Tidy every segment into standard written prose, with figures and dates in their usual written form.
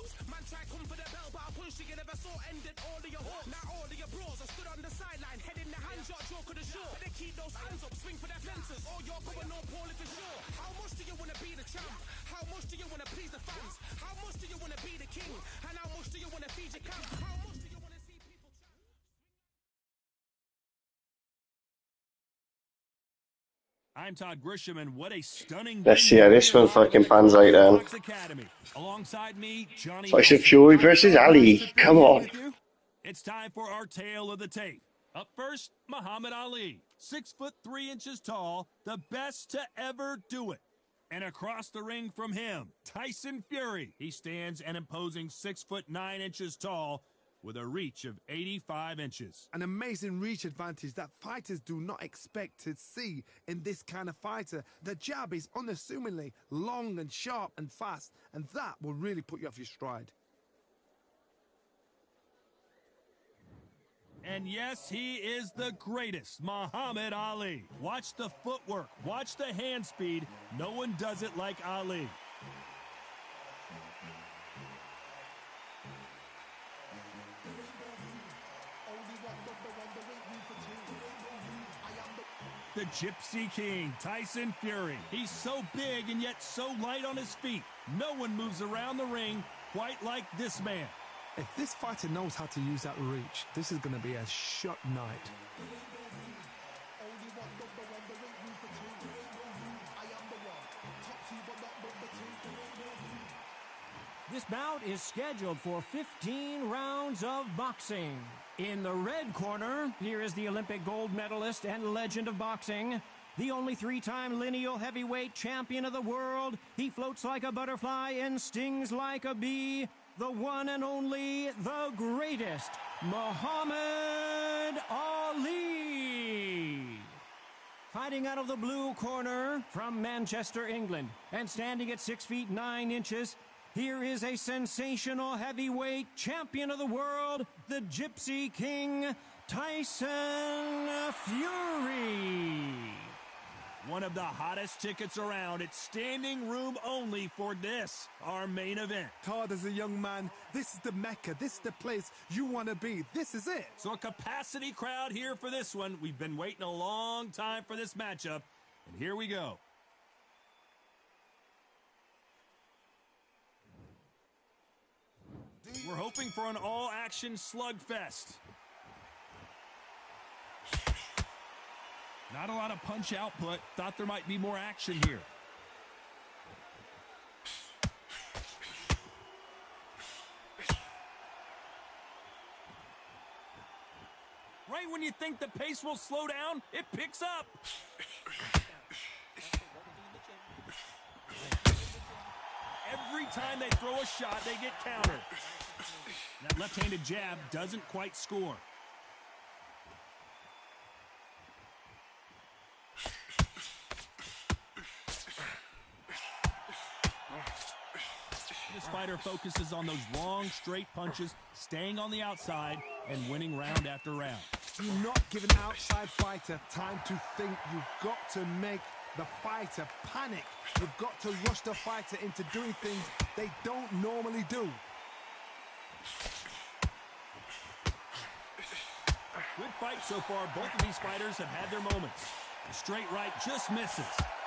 Man try come for the bell, but I punched you never saw ended all of your hopes. Now all of your bros are stood on the sideline, head in the hands, your joke of the show. They keep those hands up, swing for their fences, or you're going no Paul for sure. How much do you want to be the champ? How much do you want to please the fans? How much do you want to be the king? And how much do you want to feed your camp? How much do you want to see people champ? I'm Todd Grisham, and what a stunning. Let's see how this one fucking pans out then. Academy. Alongside me, Johnny Tyson Fury versus Ali. Come on. It's time for our tale of the tape. Up first, Muhammad Ali, 6'3" tall, the best to ever do it. And across the ring from him, Tyson Fury. He stands an imposing 6'9" tall, with a reach of 85 inches. An amazing reach advantage that fighters do not expect to see in this kind of fighter. The jab is unassumingly long and sharp and fast, and that will really put you off your stride. And yes, he is the greatest, Muhammad Ali. Watch the footwork, watch the hand speed. No one does it like Ali. The Gypsy King, Tyson Fury. He's so big and yet so light on his feet. No one moves around the ring quite like this man. If this fighter knows how to use that reach, this is going to be a shot night. This bout is scheduled for 15 rounds of boxing. In the red corner, here is the Olympic gold medalist and legend of boxing, the only three-time lineal heavyweight champion of the world. He floats like a butterfly and stings like a bee. The one and only, the greatest, Muhammad Ali. Fighting out of the blue corner from Manchester, England, and standing at 6'9", here is a sensational heavyweight champion of the world, the Gypsy King, Tyson Fury. One of the hottest tickets around. It's standing room only for this, our main event. Todd, as a young man, this is the Mecca. This is the place you want to be. This is it. So a capacity crowd here for this one. We've been waiting a long time for this matchup, and here we go. We're hoping for an all-action slugfest. Not a lot of punch output. Thought there might be more action here. Right when you think the pace will slow down, it picks up. Every time they throw a shot, they get countered. That left-handed jab doesn't quite score. This fighter focuses on those long, straight punches, staying on the outside, and winning round after round. Do not give an outside fighter time to think. You've got to make the fighter panic. You've got to rush the fighter into doing things they don't normally do. Good fight so far. Both of these fighters have had their moments. The straight right just misses.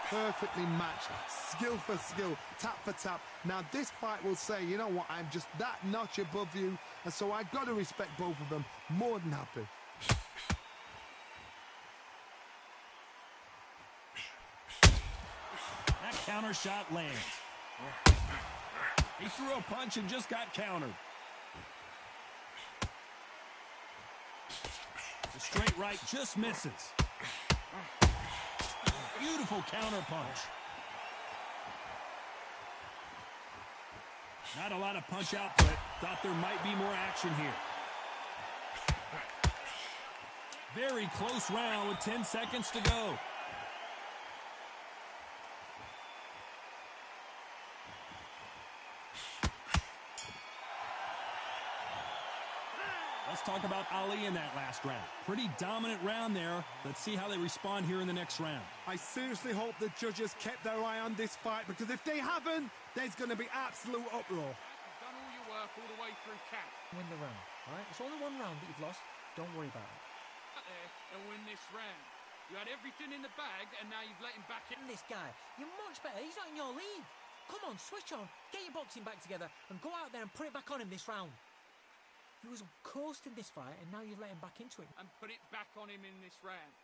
Perfectly matched, skill for skill, tap for tap. Now this fight will say, you know what, I'm just that notch above you, and so I've got to respect both of them. More than happy. That counter shot lands. He threw a punch and just got countered. The straight right just misses. Beautiful counter punch. Not a lot of punch output. Thought there might be more action here. Very close round with 10 seconds to go. Let's talk about Ali in that last round. Pretty dominant round there. Let's see how they respond here in the next round. I seriously hope the judges kept their eye on this fight, because if they haven't, there's going to be absolute uproar. You've done all your all the way through camp. Win the round, all right? It's only one round that you've lost. Don't worry about it. Out there and win this round. You had everything in the bag, and now you've let him back in. This guy, you're much better. He's not in your league. Come on, switch on. Get your boxing back together and go out there and put it back on him this round. He was coasting this fight, and now you've let him back into it. And put it back on him in this round.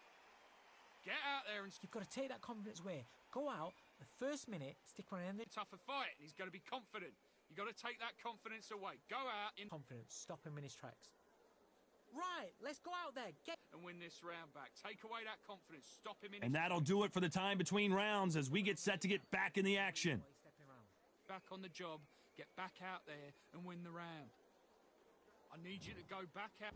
Get out there and... You've got to take that confidence away. Go out, the first minute, stick around in the... Tougher fight. He's got to be confident. You've got to take that confidence away. Go out in... Confidence. Stop him in his tracks. Right, let's go out there. And win this round back. Take away that confidence. Stop him in... And that'll do it for the time between rounds as we get set to get back in the action. Back on the job. Get back out there and win the round. I need you to go back out.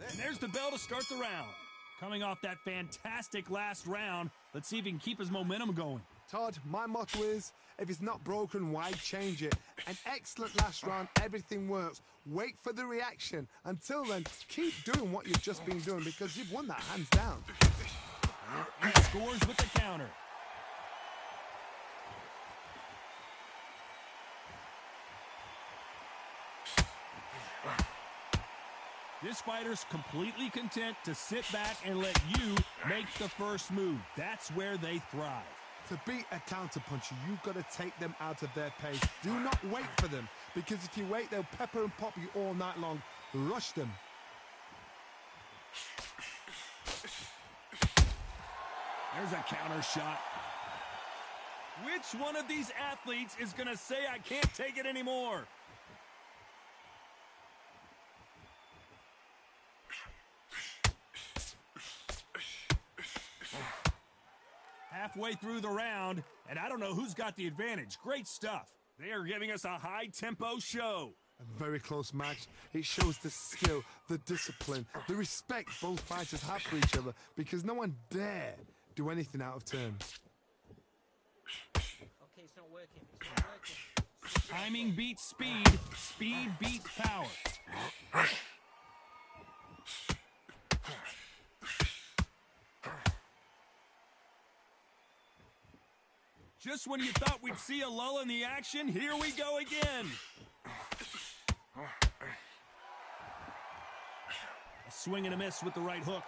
And there's the bell to start the round. Coming off that fantastic last round, let's see if he can keep his momentum going. Todd, my motto is, if it's not broken, why change it? An excellent last round, everything works. Wait for the reaction. Until then, keep doing what you've just been doing because you've won that hands down. He scores with the counter. This fighter's completely content to sit back and let you make the first move. That's where they thrive. To beat a counterpuncher, you've got to take them out of their pace. Do not wait for them, because if you wait, they'll pepper and pop you all night long. Rush them. There's a counter shot. Which one of these athletes is going to say, I can't take it anymore? Halfway through the round, and I don't know who's got the advantage. Great stuff. They are giving us a high-tempo show. A very close match. It shows the skill, the discipline, the respect both fighters have for each other, because no one dare do anything out of turn. Okay, it's not working. It's not working. Timing beats speed. Speed beats power. Just when you thought we'd see a lull in the action, here we go again. A swing and a miss with the right hook.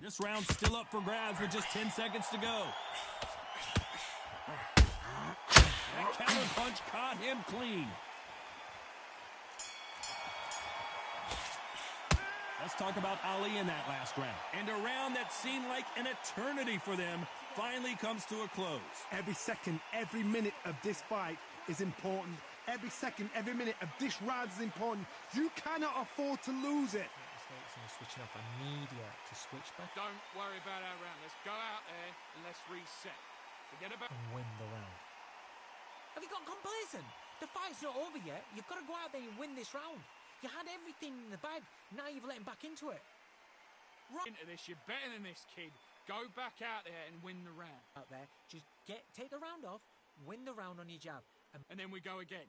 This round's still up for grabs with just 10 seconds to go. That counter punch caught him clean. Let's talk about Ali in that last round. And a round that seemed like an eternity for them finally comes to a close. Every second, every minute of this fight is important. Every second, every minute of this round is important. You cannot afford to lose it. Mistakes and switching off. I need you to switch back. Don't worry about our round. Let's go out there and let's reset. Forget about... And win the round. Have you got complacent? The fight's not over yet. You've got to go out there and win this round. You had everything in the bag. Now you've let him back into it. Right into this. You're better than this, kid. Go back out there and win the round. Out there, just take the round off, win the round on your jab. And then we go again.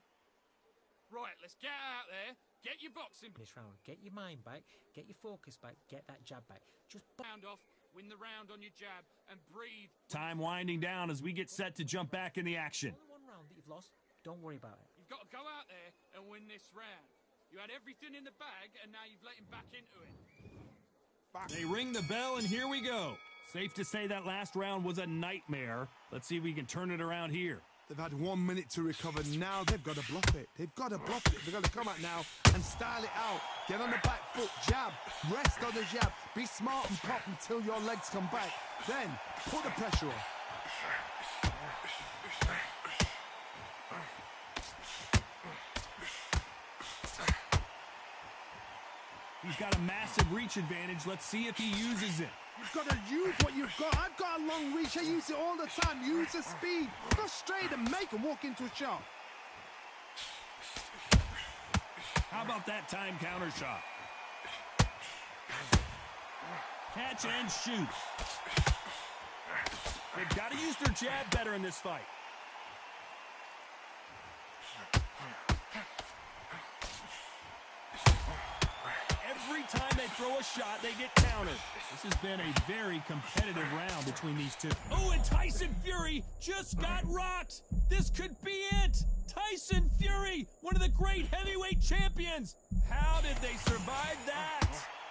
Right, let's get out there. Get your boxing... This round, get your mind back, get your focus back, get that jab back. Just round off, win the round on your jab, and breathe. Time winding down as we get set to jump back in the action. Only one round that you've lost. Don't worry about it. You've got to go out there and win this round. You had everything in the bag, and now you've let him back into it. They ring the bell, and here we go. Safe to say that last round was a nightmare. Let's see if we can turn it around here. They've had 1 minute to recover. Now they've got to bluff it. They've got to bluff it. They've got to come out now and style it out. Get on the back foot, jab, rest on the jab. Be smart and pop until your legs come back. Then put the pressure on. He's got a massive reach advantage. Let's see if he uses it. You've got to use what you've got. I've got a long reach. I use it all the time. Use the speed. Go straight and make and walk into a shot. How about that time counter shot? Catch and shoot. They've got to use their jab better in this fight. Every time they throw a shot, they get countered. This has been a very competitive round between these two. Oh, and Tyson Fury just got rocked. This could be it. Tyson Fury, one of the great heavyweight champions. How did they survive that?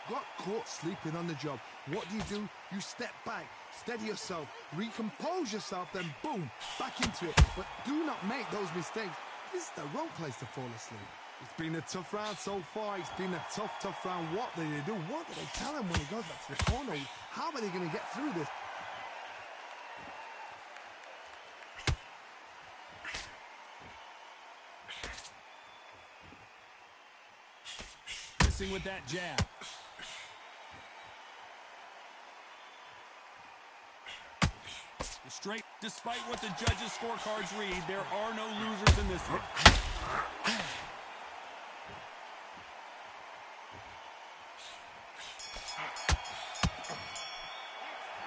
Got caught sleeping on the job. What do? You step back, steady yourself, recompose yourself, then boom, back into it. But do not make those mistakes. This is the wrong place to fall asleep. It's been a tough round so far. It's been a tough round. What do they do? What do they tell him when he goes back to the corner? How are they going to get through this? Missing with that jab. Straight, despite what the judges' scorecards read, there are no losers in this one.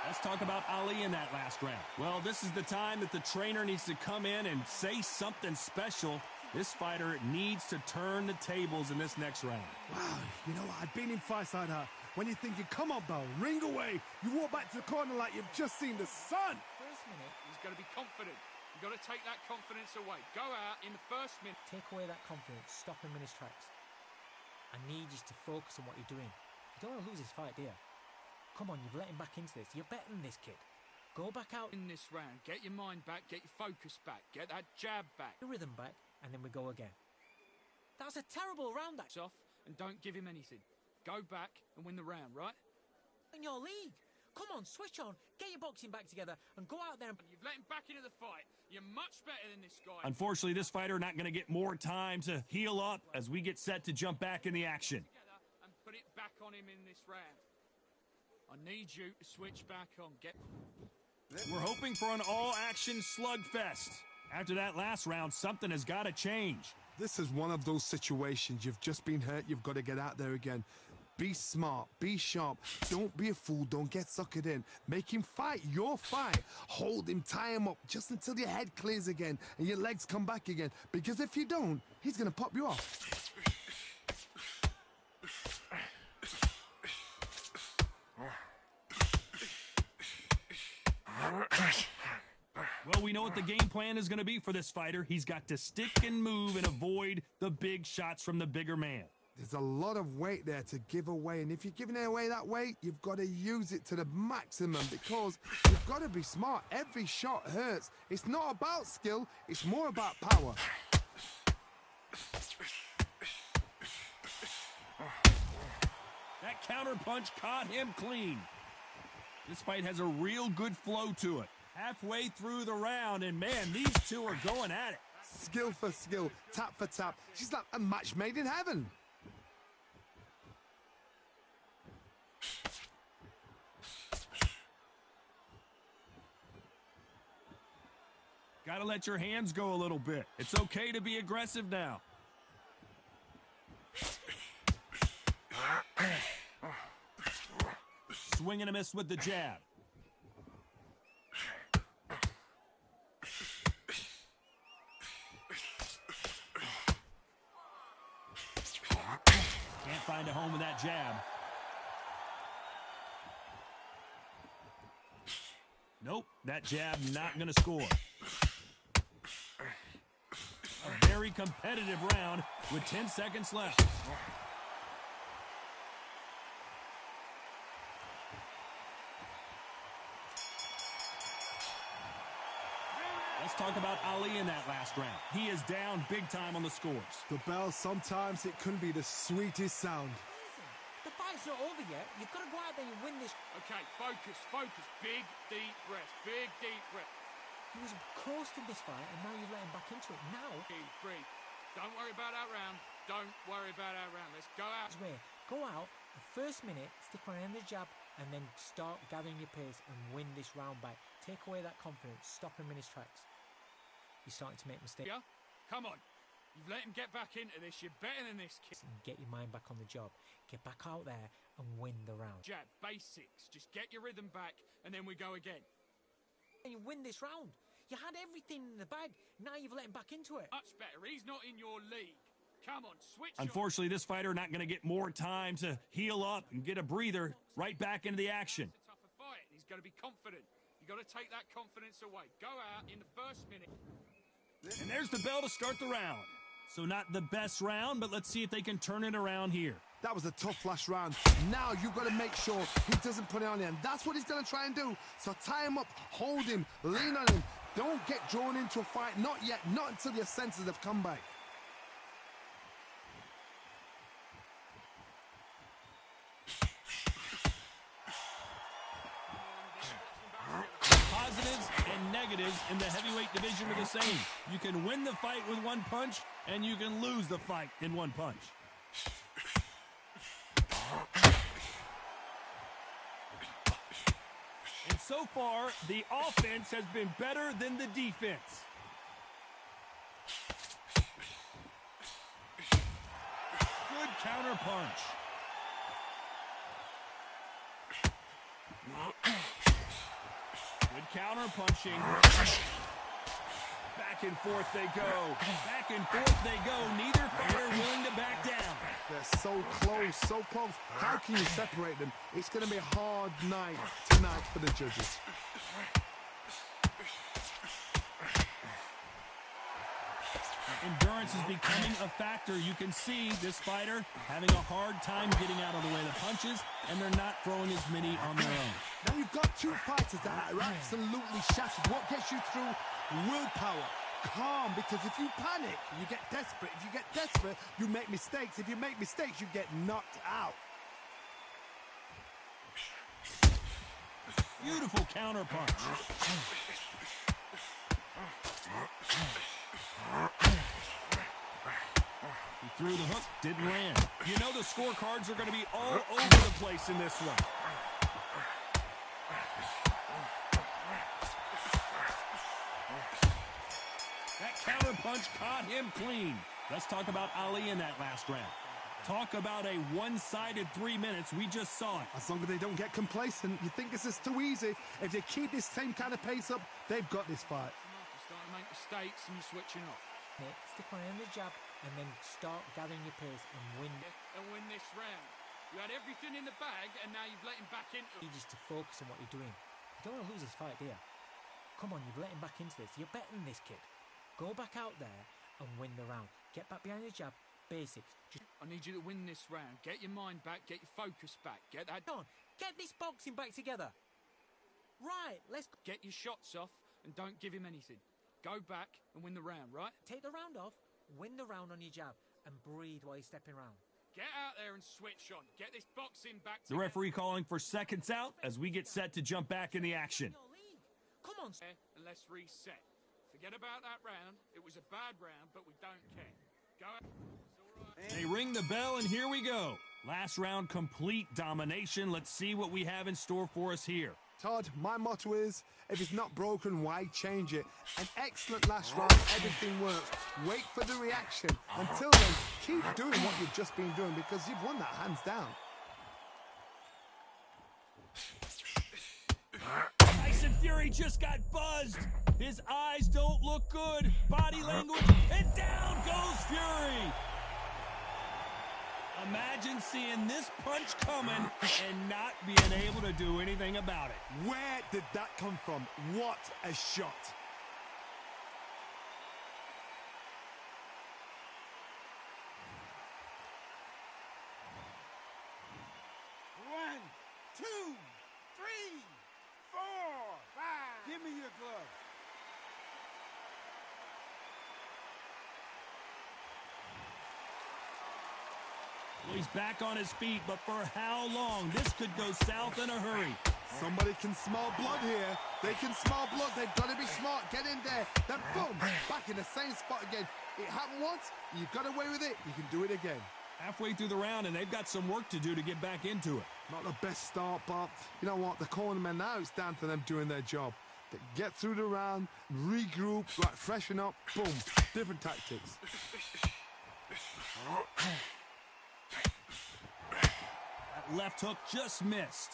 Let's talk about Ali in that last round. Well, this is the time that the trainer needs to come in and say something special. This fighter needs to turn the tables in this next round. Wow, you know what? I've been in fights like that. When you're thinking, come on, Bell, ring away. You walk back to the corner like you've just seen the sun. First minute, he's got to be confident. You've got to take that confidence away. Go out in the first minute. Take away that confidence. Stop him in his tracks. I need you to focus on what you're doing. You don't want to lose this fight, do you? Come on, you've let him back into this. You're better than this kid. Go back out in this round. Get your mind back. Get your focus back. Get that jab back. your rhythm back, and then we go again. That's a terrible round, that. Off and don't give him anything. Go back and win the round, right? In your league. Come on, switch on. Get your boxing back together and go out there and... You've let him back into the fight. You're much better than this guy. Unfortunately, this fighter not going to get more time to heal up as we get set to jump back in the action. And put it back on him in this round. I need you to switch back on. We're hoping for an all-action slugfest. After that last round, something has got to change. This is one of those situations. You've just been hurt. You've got to get out there again. Be smart. Be sharp. Don't be a fool. Don't get suckered in. Make him fight your fight. Hold him. Tie him up just until your head clears again and your legs come back again. Because if you don't, he's going to pop you off. Well, we know what the game plan is going to be for this fighter. He's got to stick and move and avoid the big shots from the bigger man. There's a lot of weight there to give away, and if you're giving away that weight, you've got to use it to the maximum because you've got to be smart. Every shot hurts. It's not about skill, it's more about power. That counter punch caught him clean. This fight has a real good flow to it. Halfway through the round, and man, these two are going at it. Skill for skill, tap for tap. She's like a match made in heaven. Gotta let your hands go a little bit. It's okay to be aggressive now. Swing and a miss with the jab. Can't find a home with that jab. Nope, that jab not going to score. A very competitive round with 10 seconds left. Let's talk about Ali in that last round. He is down big time on the scores. The bell, sometimes it can be the sweetest sound. Listen, the fight's not over yet. You've got to go out there and win this. Okay, focus. Big, deep breath. Big, deep breath. He was close to this fight, and now you've let him back into it. Now... Breathe. Don't worry about our round. Don't worry about our round. Let's go out. Go out, the first minute, stick on the jab, and then start gathering your pace and win this round back. Take away that confidence. Stop him in his tracks. He's starting to make mistakes. Yeah? Come on. You've let him get back into this. You're better than this kid. And get your mind back on the job. Get back out there and win the round. Jab, basics. Just get your rhythm back, and then we go again. And you win this round. You had everything in the bag. Now you've let him back into it. Much better. He's not in your league. Come on, switch. Unfortunately, this fighter not going to get more time to heal up and get a breather. Right back into the action. It's a tougher fight. He's got to be confident. You've got to take that confidence away. Go out in the first minute. And there's the bell to start the round. So not the best round, but let's see if they can turn it around here. That was a tough last round. Now you've got to make sure he doesn't put it on him. That's what he's going to try and do. So tie him up, hold him, lean on him. Don't get drawn into a fight. Not yet. Not until your senses have come back. Positives and negatives in the heavyweight division are the same. You can win the fight with one punch, and you can lose the fight in one punch. And so far, the offense has been better than the defense. Good counter punch. Good counter punching. Back and forth they go. Back and forth they go. Neither fighter willing to back down. They're so close, so close. How can you separate them? It's going to be a hard night tonight for the judges. Endurance is becoming a factor. You can see this fighter having a hard time getting out of the way of the punches, and they're not throwing as many on their own. Now you've got two fighters that are absolutely shattered. What gets you through? Willpower. Calm, because if you panic, you get desperate. If you get desperate, you make mistakes. If you make mistakes, you get knocked out. Beautiful counter punch. He threw the hook, didn't land. You know the scorecards are going to be all over the place in this one. That counter punch caught him clean. Let's talk about Ali in that last round. Talk about a one-sided 3 minutes. We just saw it. As long as they don't get complacent, you think this is too easy. If they keep this same kind of pace up, they've got this fight. You're starting to make mistakes and you're switching off. Stick on the jab and then start gathering your pace and win. And win this round. You had everything in the bag and now you've let him back into it. You just to focus on what you're doing. You don't want to lose this fight, do you? Come on, you've let him back into this. You're better than this kid. Go back out there and win the round. Get back behind the jab. Basics. I need you to win this round. Get your mind back. Get your focus back. Get that on. Get this boxing back together. Right, let's get your shots off and don't give him anything. Go back and win the round, right? Take the round off, win the round on your jab, and breathe while you're stepping around. Get out there and switch on. Get this boxing back together. The referee calling for seconds out as we get set to jump back in the action. Come on, and let's reset. Forget about that round. It was a bad round, but we don't care. Go out. They ring the bell, and here we go. Last round, complete domination. Let's see what we have in store for us here. Todd, my motto is, if it's not broken, why change it? An excellent last round, everything works. Wait for the reaction. Until then, keep doing what you've just been doing because you've won that hands down. Tyson Fury just got buzzed. His eyes don't look good. Body language, and down goes Fury. Imagine seeing this punch coming and not being able to do anything about it. Where did that come from? What a shot. One, two, three, four, five. Give me your glove. Well, he's back on his feet, but for how long? This could go south in a hurry. Somebody can smell blood here. They can smell blood. They've got to be smart. Get in there. Then boom, back in the same spot again. It happened once. You got away with it. You can do it again. Halfway through the round, and they've got some work to do to get back into it. Not the best start, but you know what? The cornermen now, it's down to them doing their job. They get through the round, regroup, like freshen up, boom. Different tactics. That left hook just missed.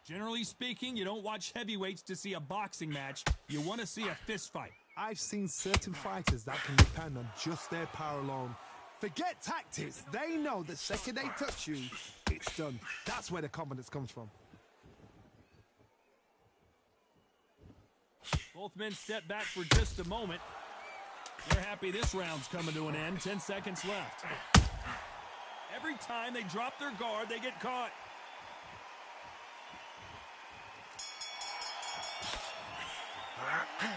Generally speaking, you don't watch heavyweights to see a boxing match. You want to see a fist fight. I've seen certain fighters that can depend on just their power alone. Forget tactics. They know the second they touch you, it's it's done. That's where the confidence comes from. Both men step back for just a moment. They're happy this round's coming to an end. 10 seconds left. Every time they drop their guard, they get caught.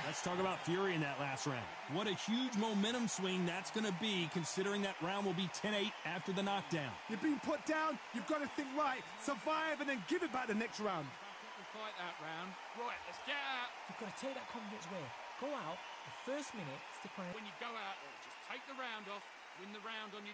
Let's talk about fury in that last round. What a huge momentum swing that's going to be, considering that round will be 10-8 after the knockdown. You're being put down, you've got to think right, survive, and then give it back the next round. Fight that round. Right, let's get out. You've got to take that confidence away. Go out, the first minute, stick around. When you go out there, just take the round off, win the round on your